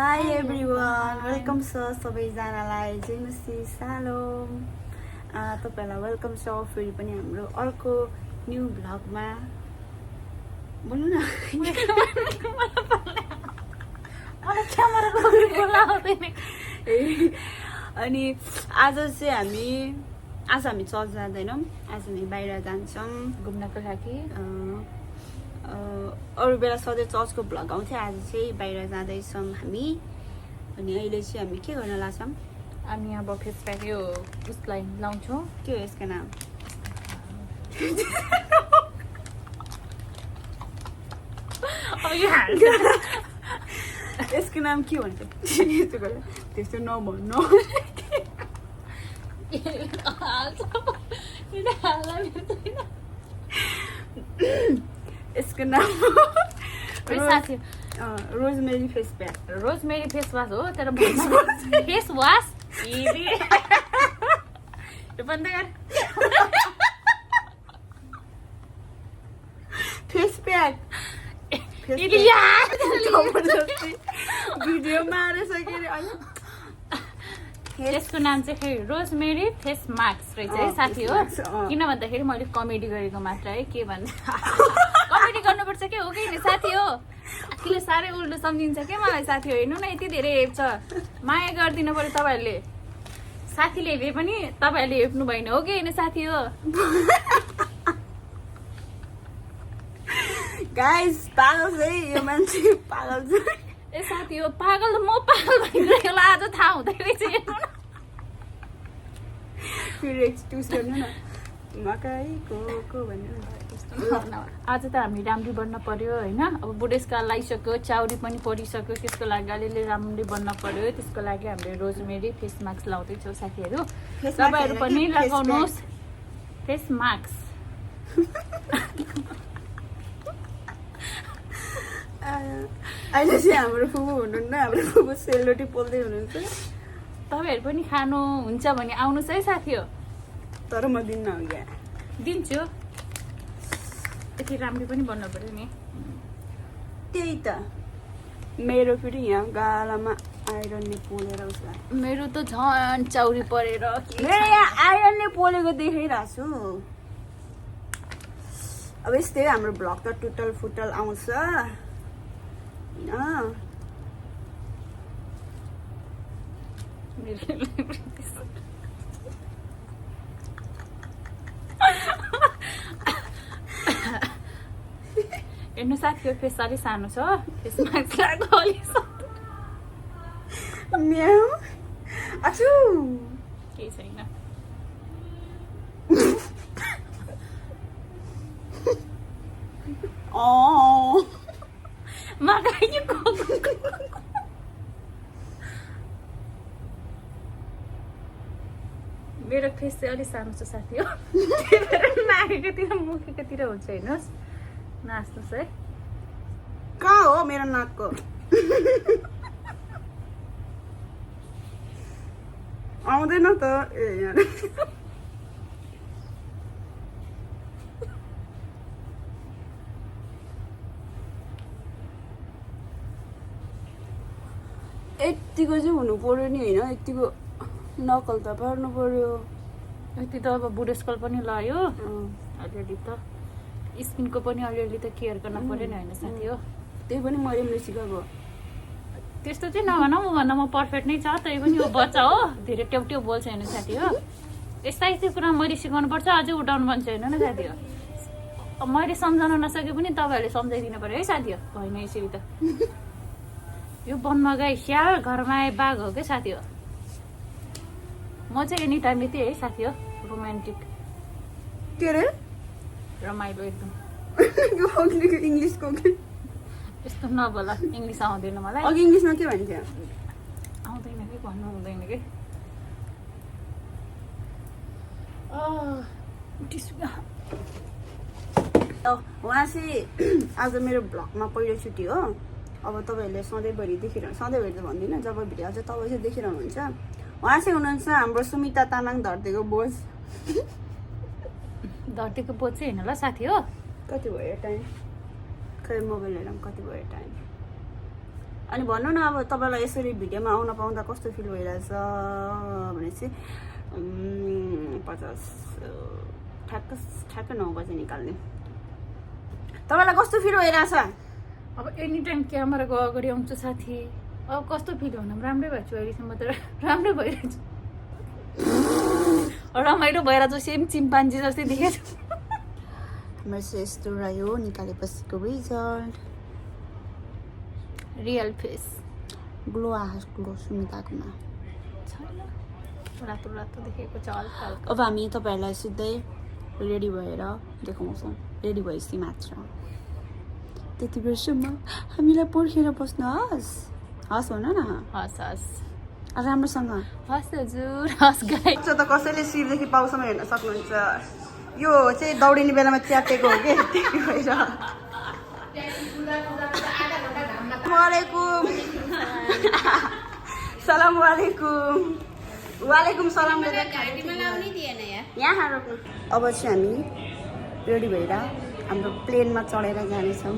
Hi everyone, welcome छ सबैजनालाई जय मसी सालोम। तपाईहरुलाई वेलकम छ फेरि पनि हाम्रो अर्को न्यू भ्लगमा। बोल्नु न। अनि आज हामी चर्च जाँदैनौँ, आज हामी बाहिर जान्छौँ घुम्नको लागि। अरू बेला सधैँ चर्चको भ्लग आउँथ्यो, आज चाहिँ बाहिर जाँदैछौँ हामी। अनि अहिले चाहिँ हामी के गर्न लाग्छौँ? हामी अब फेसप्याक यो उसलाई लाउँछौँ। के हो यसको नाम? यसको नाम के भन्छ? त्यस्तो नभन्नु। यसको नाम rosemary face pack. Rosemary face wash हो तर फेस वास बन्द गर। फेस प्याक भिडियोमा आएर यसको नाम चाहिँ फेरि रोजमेरी फेस मास्क रहेछ है साथी हो। किन भन्दाखेरि मैले कमेडी गरेको मात्र है, के भन्छ कमेडी गर्नुपर्छ के हो कि साथी हो। साथीले साह्रै उल्टो सम्झिन्छ क्या मलाई साथी हो। हेर्नु न यति धेरै हेप्छ, माया गरिदिनु पर्यो तपाईँहरूले। साथीले हेपे पनि तपाईँहरूले हेप्नु भएन हो कि होइन साथी हो। गाइस पागल चाहिँ यो मान्छे पागल छ। ए साथी हो पागल त म पागल भइरहेको आज थाहा हुँदैन रहेछ। हेर्नु न फेरि एक्सक्युज गर्नु न, मकैको को भन्नु। आज त हामी राम्ररी बन्न पर्यो होइन। अब बुढेसकाल लगाइसक्यो, चाउरी पनि परिसक्यो, त्यसको लागि अलिअलि राम्ररी बन्न पर्यो। त्यसको लागि हामीले रोजमेरी फेस मास्क लाउँदैछौँ साथीहरू। तपाईँहरू पनि लगाउनुहोस् फेस मास्क। अहिले चाहिँ हाम्रो फुपू हुनुहुन्न, हाम्रो फुपू सेलरोटी पोल्दै हुनुहुन्छ। तपाईँहरू पनि खानुहुन्छ भने आउनुहोस् है साथी हो। तर म दिन्न हो क्या। दिन्छु, यति राम्ररी पनि बन्न पर्यो नि। त्यही त मेरो फेरि यहाँ गालामा आइरनले पोलेर आउँछ। मेरो त झन् चाउरी परेर मेरो यहाँ आइरनले पोलेको देखाइरहेको छु। अब यस्तै हो हाम्रो भ्लग त टुटल फुटल आउँछ होइन। हेर्नु साथीको फेस अलिक सानो छ, फेस मास्क लगाएको अलिक म्याउ आछु केही छैन। मेरो फेस चाहिँ अलिक सानो छ साथी हो। नाकेकोतिर मुखेकोतिर हुन्छ हेर्नुहोस्, नाच्नुहोस् है। कहाँ हो मेरो नाकको? आउँदैन त। ए यहाँ यतिको चाहिँ हुनु पर्यो नि होइन, यतिको नकल त पार्नु पर्यो। यति त अब बुढेसकाल पनि लाग्यो अलिअलि त, स्किनको पनि अलिअलि त केयर गर्न पर्यो नि होइन साथी हो। त्यही पनि मैले सिकाएको। त्यस्तो चाहिँ नभन म भन्न, म पर्फेक्ट नै छ। त्यही पनि हो बच्चा हो, धेरै ट्याउ बोल्छ होइन साथी हो। यस्ता यस्तै कुरा मैले सिकाउनु पर्छ, अझै उठाउनु भन्छ होइन न साथी हो। मैले सम्झाउन नसके पनि तपाईँहरूले सम्झाइदिनु पर्यो है साथी हो। होइन यसरी त यो वनमा गए स्याल, घरमा आए बाघ हो क्या साथी हो। म चाहिँ एनी टाइम यति है साथी हो, रोमान्टिक। के अरे रमाइलो एकदम। इङ्ग्लिसको यस्तो नबोला, इङ्ग्लिस आउँदैन मलाई। अघि इङ्ग्लिसमा के भन्थ्यो? आउँदैन कि भन्नु हुँदैन कि। उहाँ चाहिँ आज मेरो भ्लगमा पहिलोचोटि हो। अब तपाईँहरूले सधैँभरि देखिरहनु, सधैँभरि त भन्दिनँ, जब भिडियो आउँछ तब चाहिँ देखिरहनुहुन्छ। उहाँ चाहिँ हुनुहुन्छ हाम्रो सुमिता तामाङ धरतीको बोज। धरतीको बोज चाहिँ होइन ल साथी हो। कति भयो टाइम? खै मोबाइल हेरौँ कति भयो टाइम। अनि भन्नु न अब तपाईँलाई यसरी भिडियोमा आउन पाउँदा कस्तो फिल भइरहेछ भनेपछि 50 ठ्याक्क 9 बजे निकाल्ने तपाईँलाई कस्तो फिल भइरहेछ अब एनी टाइम क्यामेराको अगाडि आउँछ साथी अब कस्तो फिल हुनु राम्रै भएको छु अहिलेसम्म त राम्रै भइरहेछ रमाइलो भइरहेछ सेम चिम्पान्जी जस्तै देखेको छु हाम्रो चाहिँ यस्तो रह्यो निकालेपछिको रिजल्ट रियल फेस ग्लो आहास ग्लो सुमिताकोमा छैन रातो रातो देखेको छ हल्का हल्का अब हामी तपाईँहरूलाई सिधै रेडी भएर देखाउँछौँ रेडी भएपछि मात्र त्यति बेरसम्म हामीलाई पर्खेर बस्नुहोस् हस् भन न हस् हस् राम्रोसँग हस् हजुर हस् गाई त कसैले शिरदेखि पाउसम्म हेर्न सक्नुहुन्छ यो चाहिँ दौडिने बेलामा च्यातेको हो कि त्यही भएर वालेकुम सलाम यहाँ रोक्नु अब चाहिँ हामी रेडी भएर हाम्रो प्लेनमा चढेर जानेछौँ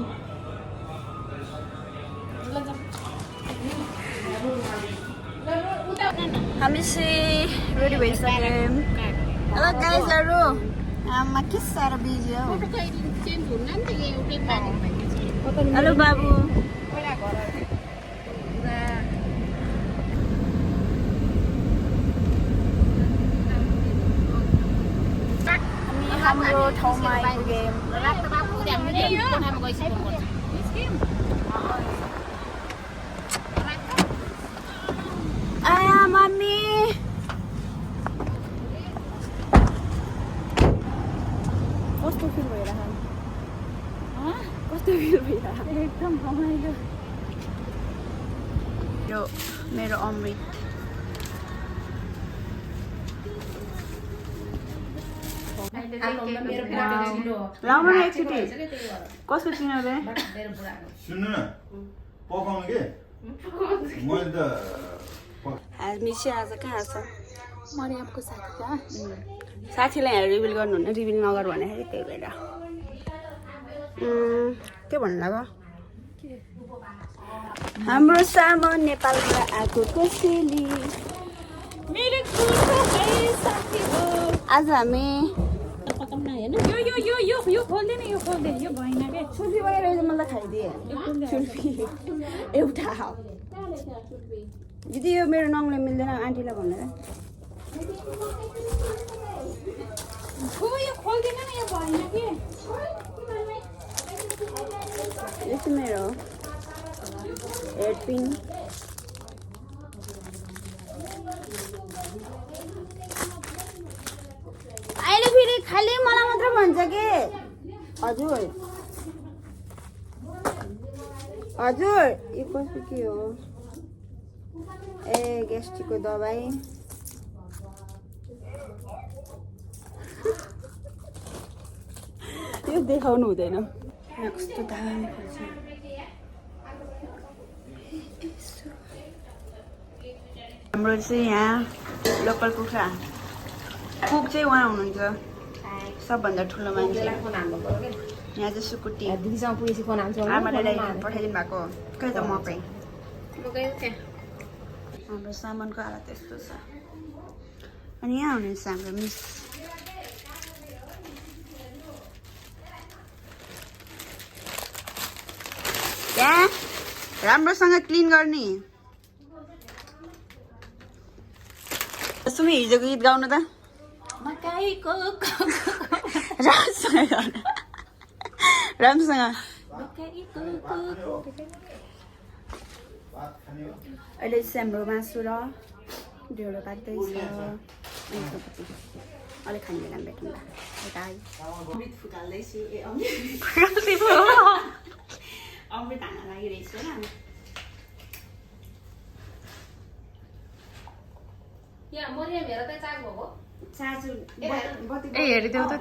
हामी चाहिँ रेडी भइसक्यौँ हेलो गाइजहरू आमा के साह्रो बिजी हो हेलो बाबु हाम्रो ठाउँमा आइपुग्यौँ आया मम्मी कस्तो फिल भइरहेको कस्तो फिल भइरहेको एकदम रमाइलो यो मेरो अमृत लाउनु न एकचोटि कसको चिनाले सुन्नु न पकाउनु के मैले त हामी चाहिँ आज कहाँ छ मरियमको साथी कहाँ साथीलाई यहाँ रिभिल गर्नुहुन्न रिभिल नगर भन्दाखेरि त्यही भएर के भन्नु लाग्यो हाम्रो सामान नेपालबाट आएको कोसेली आज हामी यो खोल्दैन यो भएन क्या छुर्पी बनाइरहेको मलाई खाइदिएँ छुर्पी एउटा दिदी यो मेरो नङले मिल्दैन आन्टीलाई भनेर यो खोल्दैन नि यो भएन कि यो चाहिँ मेरो हेड पिन अहिले फेरि खालि मलाई मात्र भन्छ कि हजुर हजुर यो कसको के हो ए ग्यास्ट्रिकको दबाई यो देखाउनु हुँदैन कस्तो दामी फल्छ हाम्रो चाहिँ यहाँ लोकल कुखुरा कुक चाहिँ उहाँ हुनुहुन्छ सबभन्दा ठुलो मान्छे यहाँ चाहिँ सुकुटी आमाले पठाइदिनु भएको कहिले त मकै हाम्रो सामानको हालत यस्तो छ अनि यहाँ हुनुहुन्छ हाम्रो मिस यहाँ राम्रोसँग क्लिन गर्ने सुमी हिजोको गीत गाउनु त राम्रोसँग अहिले चाहिँ हाम्रो मासु र ढेँडो पाक्दैछ अलिक खाने बेलामा भेटौँला अमृत फुटाल्दैछु ए अमृत हाल्न लागिरहेछु होइन चार्जर ए हेरिदेऊ त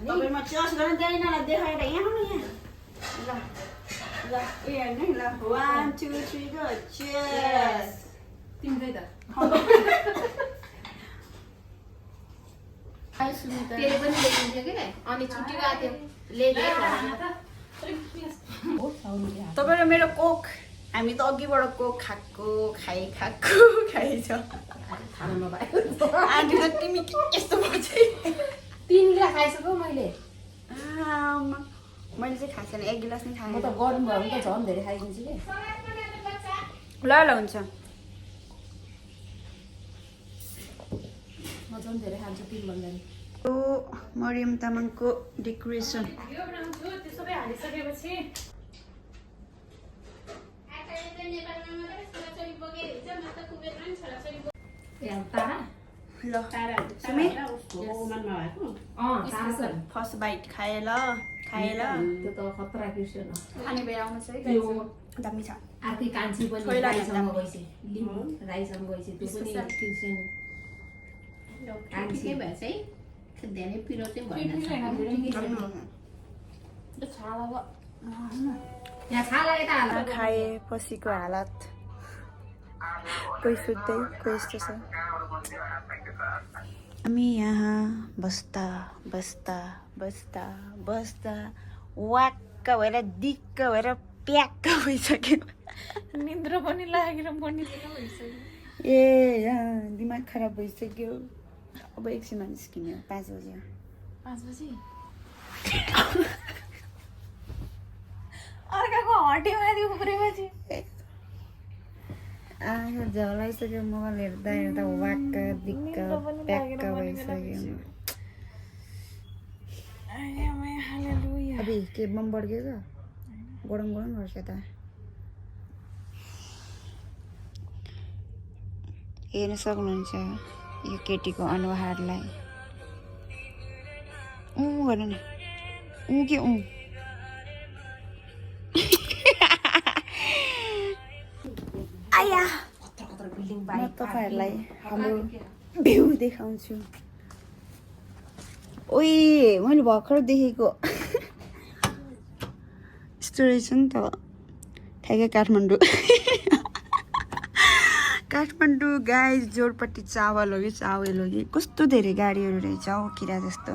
तपाईँमा चस गर्न जाइनलाई देखाएर यहाँ आउनु यहाँ ल ल ए हेर्नु ल 1 2 3 गो चेयर्स तिम्रै त तेरे पनि लेखिन्थ्यो के अनि छुट्टी गएको थियो तपाईँ र मेरो कोक हामी त अघिबाट कोक खाएको खाएको खाएछ आन्टी त तिमी यस्तो भन्छ 3 गिलास खाइसक्यो मैले मैले चाहिँ खाएको छैन 1 गिलास नै खाएँ म त गरम भयो भने त झन् धेरै खाइदिन्छु कि ल हुन्छ म झन् धेरै खान्छु 3 भन्दा नि यो मरियम तामाङको डेकोरेसन यो बनाउँछु त्यो सबै हालिसकेपछि तारा ल सुमे तारा फर्स्ट बाइट खाए ल त्यो त खतरा क्रिस्चियन हो खाने बेला आउँछ है दामी छ अर्कै कान्छी पनि छोइला राईसँग गएपछि राईसँग गएपछि त्यो पनि क्रिस्चियन कान्छी त्यो छाला यहाँ छाला यता हाल खाए पछिको हालत कोही सुत्दै कोही यस्तो छ हामी यहाँ बस्दा बस्दा बस्दा बस्दा वाक्क भएर दिक्क भएर प्याक्क भइसक्यो निद्रा पनि लागेर बनिदिनु भइसक्यो ए दिमाग खराब भइसक्यो अब एकछिनमा निस्किने 5 बजी 5 बजी अर्काको हटेमाथि उफ्रेपछि आयो झलाइसक्यो मोबाइल हेर्दा हेर्दा वाक्क दिक्क प्याक्क भइसक्यो अबे के बम बढ्यो क्या गरम गरम गर्छ त हेर्न सक्नुहुन्छ यो केटीको अनुहारलाई गर न के आया खतरा बिल्डिङ म तपाईँहरूलाई हाम्रो भ्यू देखाउँछु ओइ मैले भर्खर देखेको यस्तो रहेछ नि त ठ्याक्कै काठमाडौँ गाई जोरपट्टि चावल हो कि चावल हो कि कस्तो धेरै गाडीहरू रहेछ हौ किरा जस्तो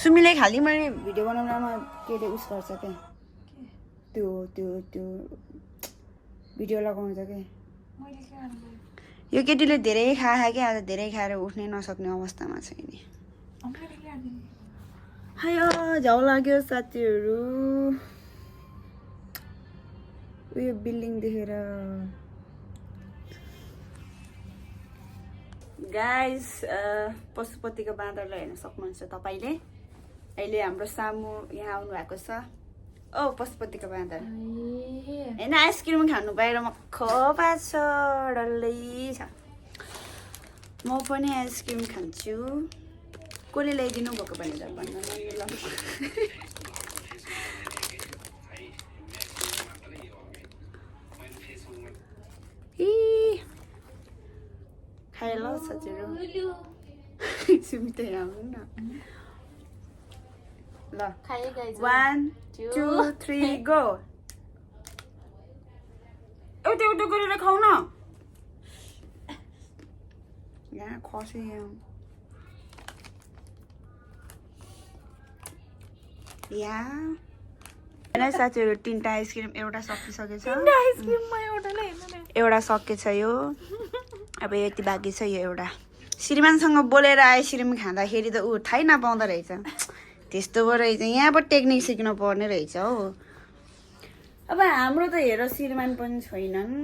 सुमीले खालि मैले भिडियो बनाउनमा के अरे उस गर्छ क्या त्यो भिडियो लगाउँछ क्या यो केटीले धेरै खाए क्या आज धेरै खाएर उठ्नै नसक्ने अवस्थामा छ नि हायो झाउ लाग्यो साथीहरू उयो बिल्डिङ देखेर गाइस पशुपतिको बाँदरलाई हेर्न सक्नुहुन्छ तपाईँले अहिले हाम्रो सामु यहाँ आउनु भएको छ ओ पशुपतिको बाँदर होइन आइसक्रिम खानु बाहिर मक्ख पाएको छ डल्लै छ म पनि आइसक्रिम खान्छु कसले ल्याइदिनु भएको भने त भन्नु ल खाए ल साथीहरू सुमितै आउनु न ल 1 2 3 गो एउटा एउटा गरेर खाऊ न यहाँ खसी यहाँ साथीहरू 3टा आइसक्रिम एउटा सकिसकेछ एउटा सकेछ यो अब यति बाँकी छ यो एउटा श्रीमानसँग बोलेर आइसक्रिम खाँदाखेरि त ऊ थाहै नपाउँदो रहेछ त्यस्तो पो रहेछ यहाँ पो टेक्निक सिक्नु पर्ने रहेछ हौ अब हाम्रो त हेर श्रीमान पनि छैनन्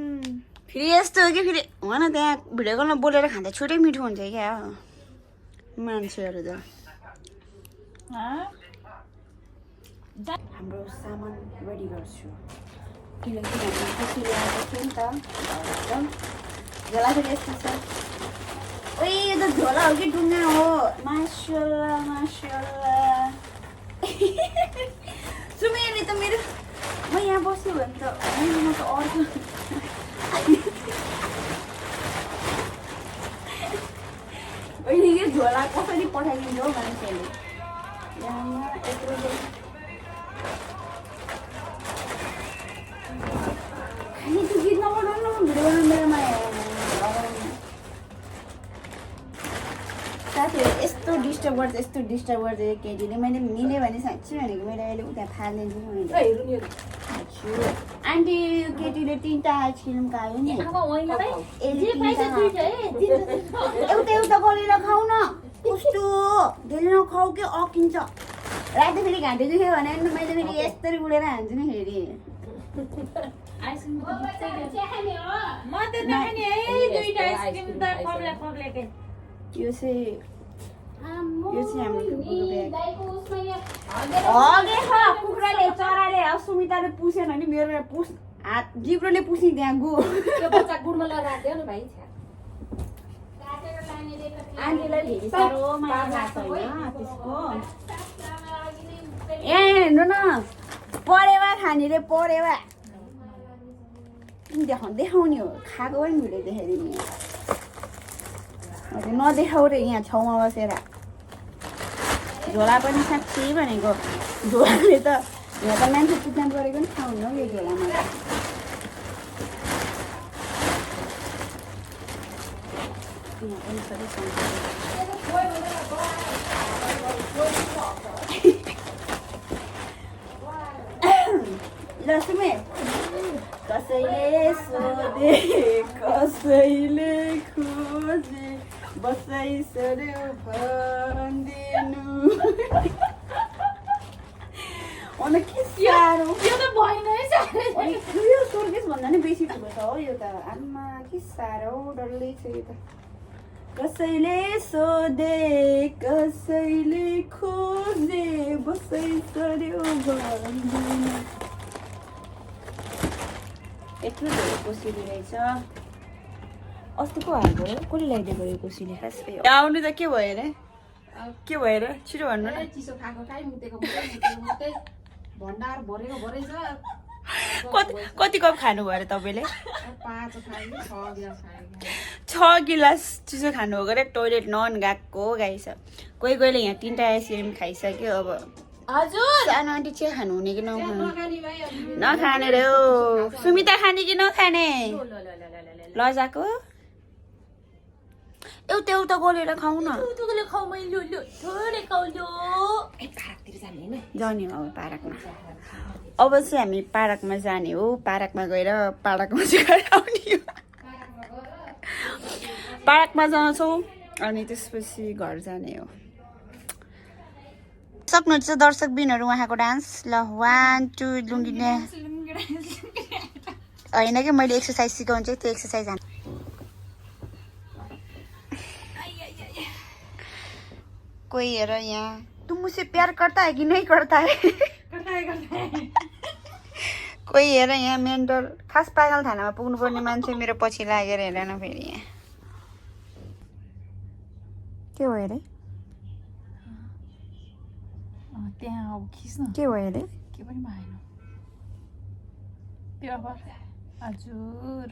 फेरि यस्तो हो कि फेरि होइन त्यहाँ भिडियो कलमा बोलेर खाँदा छुट्टै मिठो हुन्छ क्या मान्छेहरू त हाम्रो सामान रेडी गर्छु किनकि हामी पछि ल्याएको थियो नि त झोला फेरि यस्तो छ ओइ यो त झोला हो कि डुङ्गा हो मासल्ला सुमेले त मेरो म यहाँ बस्यो भने त होइन म त अर्को अहिले यो झोला कसरी पठाइदिन्छ हौ मान्छेले यहाँ यत्रो खाने त्यो गीत नबनाउनु भिडियो बनाउने बेलामा साथीहरू यस्तो डिस्टर्ब गर्छ केटीले मैले मिल्यो भने साँच्ची भनेको मैले अहिले उता फालिदिन्छु मैले आन्टी यो केटीले 3टा आइसक्रिम खायो नि एउटा गरेर खाऊ न कस्तो धेरै नखाऊ कि अकिन्छ राति फेरि घाँटी दुख्यो भने मैले फेरि यस्तरी उडेर हान्छु नि फेरि यो चाहिँ हाम्रो कुखुराले चराले सुमिताले पुसेन भने मेरो हात जिब्रोले पुस्ने त्यहाँ गु गुडमा लगाएको थियो नि भाइ आन्टीलाई धेरै साह्रो माया लाग्छ होइन त्यसको ए हेर्नु न परेवा खाने रे परेवा देखाउने हो खाएको पनि भिडियो देखाइदिने हजुर नदेखाउ रे यहाँ छेउमा बसेर झोला पनि साँच्ची भनेको झोलाले त यहाँ त मान्छे किडन्याप गरेको पनि थाहा हुन्न यो झोलामा ल सुमे कसैले सोधे कसैले खोजे बसाइ सर्यो भनिदिनु अनि के साह्रो यो त भएन है यो सोर्केस भन्दा नि बेसी ठुलो छ हो यो त आमा के साह्रो डल्लै छ यो त कसैले सोधे कसैले खोजे बसाइ सर्यो भनिदिनु यत्रो धेरै कोसेली रहेछ अस्तिको हाल्यो कसले ल्याइदिएको यो कोसेली आउनु त के भयो रे के भयो र छिटो भन्नु न चिसो खाएको खाइ मुतेको भण्डार भरेको भरै छ कति कप खानुभयो अरे तपाईँले 5 खाइ 6 गिलास खाइ 6 गिलास चिसो खानु हो गरे टोइलेट नन गएको गाइस कोही कोहीले यहाँ 3टा आइसक्रिम खाइसक्यो अब हजुर सानो आन्टी चाहिँ खानु हुने कि नखाने रे हो सुमिता खाने कि नखाने लजाको एउटा गोलेर खाऊ न जाने हो अब पार्कमा अब चाहिँ हामी पार्कमा जाने हो पार्कमा गएर पार्कमा चाहिँ आउने हो पार्कमा जान्छौँ अनि त्यसपछि घर जाने हो सक्नुहुन्छ दर्शक बिनहरू उहाँको डान्स ल 1 2 लुङ्गी होइन कि मैले एक्सर्साइज सिकाउँछु त्यो एक्सर्साइज कोही हेर यहाँ तुम मुझसे प्यार करता है कि नहीं करता है कोही हेर यहाँ मेन्टल खास पागल थानामा पुग्नुपर्ने मान्छे मेरो पछि लागेर हेर न फेरि यहाँ के भयो अरे त्यहाँ अब खिच्न के भयो अरे के पनि भएन पेपर हजुर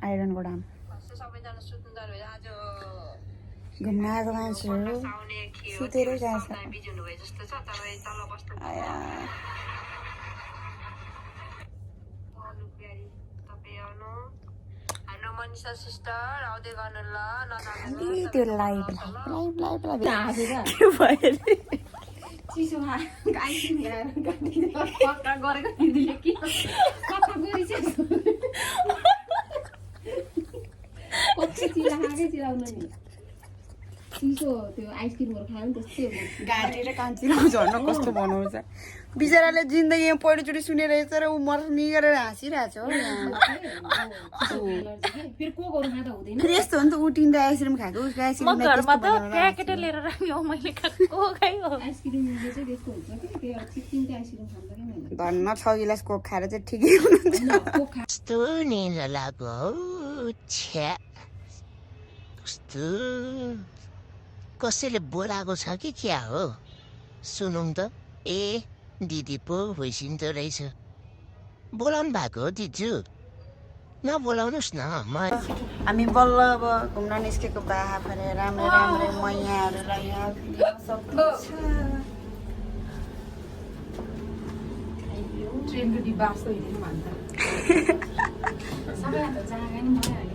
आइरनको डाम घुम्न आएको मान्छेहरू सुतेरै जान्छ त्यो लाइभ चिसो पक्का गरेको दिदीले के पक्का गरिसक्यो कति चिलाएकै चिलाउनु नि चिसो त्यो आइसक्रिमहरु खायो नि त्यस्तै हो गाडी र कान्छीलाई झर्न कस्तो बनाउँछ बिचराले जिन्दगीमा पहिलोचोटि सुनेर यस्तो र ऊ मर्नी गरेर हाँसिरहेछ हो फेरि को गर्नु खाँदा हुँदैन फेरि यस्तो हो नि त ऊ 3टा आइसक्रिम खाएको उसको आइसक्रिम घरमा त प्याकेट लिएर राख्ने हो मैले खाएको खाइ हो आइसक्रिमले चाहिँ त्यस्तो हुन्छ कि त्यो 3टा आइसक्रिम खाँदा के भन्छ धन्न 6 गिलास कोक खाएर चाहिँ ठिकै हुनुहुन्छ कस्तो निन्द्रा लाग्यो हौ छ्या कस्तो कसैले बोलाएको छ कि क्या हो सुनौँ त ए दिदी पो भइसिन्थ्यो रहेछ बोलाउनु भएको हो दिजु नबोलाउनुहोस् न हामी बल्ल अब घुम्न निस्केको बाहा फरे राम्रै राम्रै मैयाहरूलाई यहाँ सक्नुहुन्छ ट्रेनको डिब्बा जस्तो हिँड्नु भन्छ सबैभन्दा जागा नि मलाई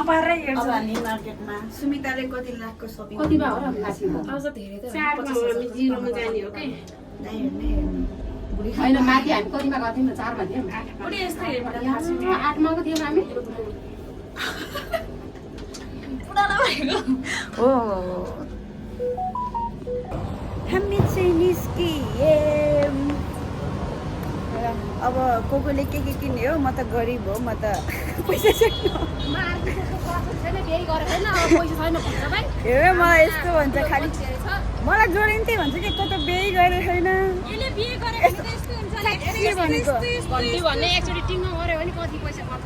अपारै हेर्छ अब हामी मार्केटमा सुमिताले कति लाखको सपिङ कतिमा हो र लासीको आउँछ धेरै त 4 मा हामी 0 मा जाने हो के होइन माथि हामी कतिमा गएको थियौँ 4 मा थियौँ पुरै यस्तै 8 मा को थियौँ हामी हो हामी चाहिँ निस्किए अब कोले के किन्ने हो म त गरिब हो म त पैसा छैन हेर मलाई यस्तो भन्छ खालि मलाई जोडिन्थ्यो भन्छ कि कता बिहे गरेको छैन के भनेको एकचोटि टिङमा गऱ्यो भने कति पैसा पर्छ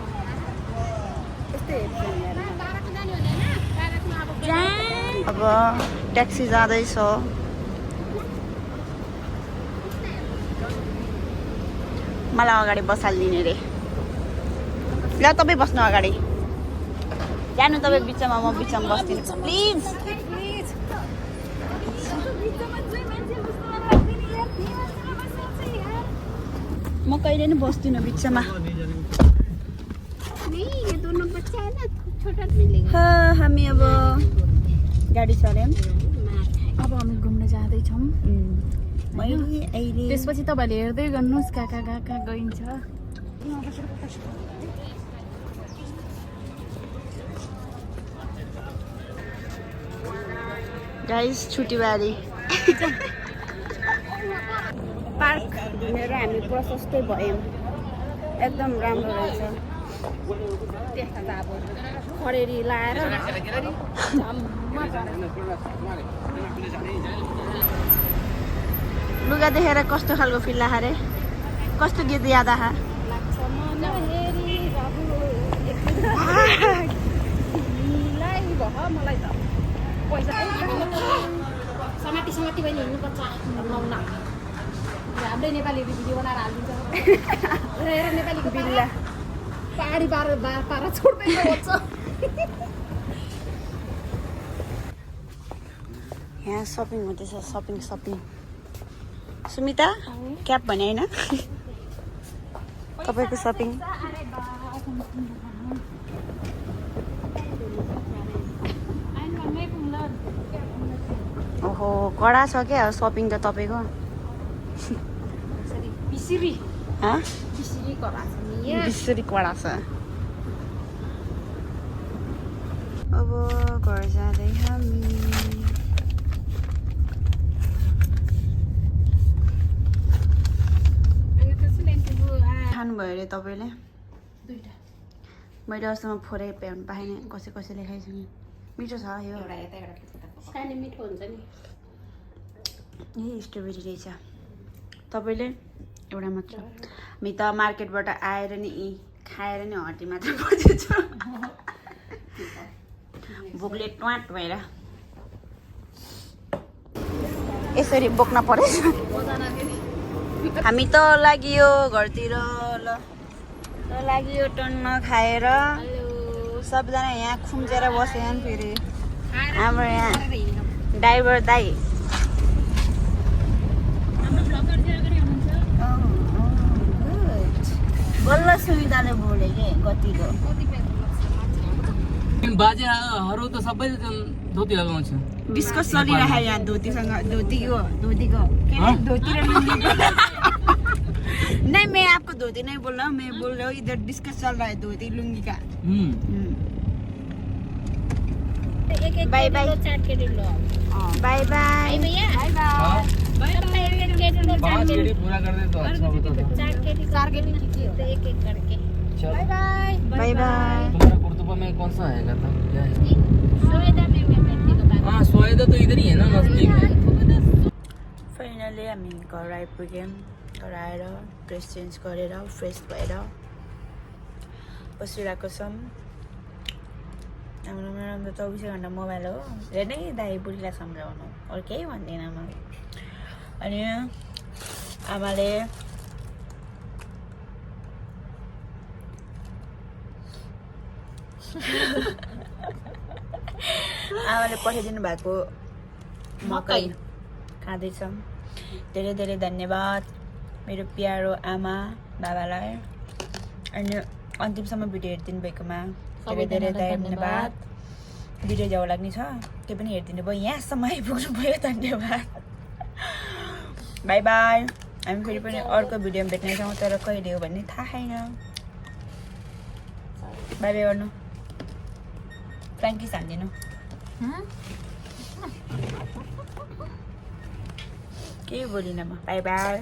यस्तै अब ट्याक्सी जाँदैछ मलाई अगाडि बसालिदिने रे ल तपाईँ बस्नु अगाडि जानु तपाईँ बिचमा म बिचमा बस्दिन्छु प्लिज म कहिले नि बस्दिनँ बिचमा हामी अब गाडी चल्यौँ अब हामी घुम्न जाँदैछौँ मैले अहिले त्यसपछि तपाईँहरूले हेर्दै गर्नुहोस् कहाँ गइन्छ गाइस छुट्टीबारी पार्क घुमेर हामी प्रशस्तै भयौँ एकदम राम्रो रहेछ त्यस्ता त अब खडेरी लाएर लुगा देखेर कस्तो खालको फिल लाग्छ रे कस्तो गीत याद आहा मलाई त पैसा समाती पनि हिँड्नुपर्छ हाम्रै नेपालीहरू भिडियो बनाएर हालिदिन्छ नेपालीको बिल्ला पहाडी पारा छोड्दै गर्छ यहाँ सपिङ हुँदैछ सपिङ सुमिता क्याब भने होइन तपाईँको सपिङ ओहो कडा छ क्या सपिङ त तपाईँको बिसिरी हाँ बिसिरी कडा छ अब घर जाँदै हामी खानुभयो अरे तपाईँले मैले अस्तिमा फोरै प्याउनु पाएन कसैले खाइसकेँ मिठो छ यो सानो मिठो हुन्छ नि यही स्ट्रबेरी रहेछ तपाईँले एउटा मात्र हामी त मार्केटबाट आएर नि खाएर नि हड्डी मात्र बजेछ भोकले ट्वाट भएर यसरी बोक्न परेछ हामी त लागियो घरतिर ल लागियो टन्न खाएर सबजना यहाँ खुम्चेर बसेछन् फेरि हाम्रो यहाँ ड्राइभर दाइ बल्ल सुविधाले बोले के कतिको बाजेहरू त सबै धोती लगाउँछ डिस्कस चलिरहेको यहाँ धोतीसँग धोतीको के अरे धोती र लुङ्गीको नहीं मैं आपको धोती नहीं बोल रहा हूँ मैं बोल रहा हूँ इधर डिस्कस चल रहा है धोती लुंगी का बाय बाय बाय बाय पाँच केडी पूरा कर दे तो अच्छा होता था बाय बाय तुम्हारा कुर्तुबा में कौन सा आएगा था क्या है हाँ सोएदा तो इधर ही है ना नजदीक है फाइनली हामी घर आइपुग्यौँ घर आएर ड्रेस चेन्ज गरेर फ्रेस भएर बसिरहेको छौँ हाम्रो मेरो त 24 घन्टा मोबाइल हो हेर्दै दाइ बुढीलाई सम्झाउनु अरू केही भन्दिनँ म अनि आमाले पठाइदिनु भएको मकै खाँदैछौँ धेरै धेरै धन्यवाद मेरो प्यारो आमा बाबालाई अनि अन्तिमसम्म भिडियो हेरिदिनु भएकोमा धेरै धेरै धन्यवाद भिडियो जाउ लाग्ने छ त्यो पनि हेरिदिनु भयो यहाँसम्म आइपुग्नु भयो धन्यवाद बाई बाई हामी फेरि पनि अर्को भिडियोमा भेट्नेछौँ तर कहिले हो भन्ने थाहा छैन बाई बाई गर्नु फ्रेङ्की हान्दिनु केही बोलिनँ म बाई बाई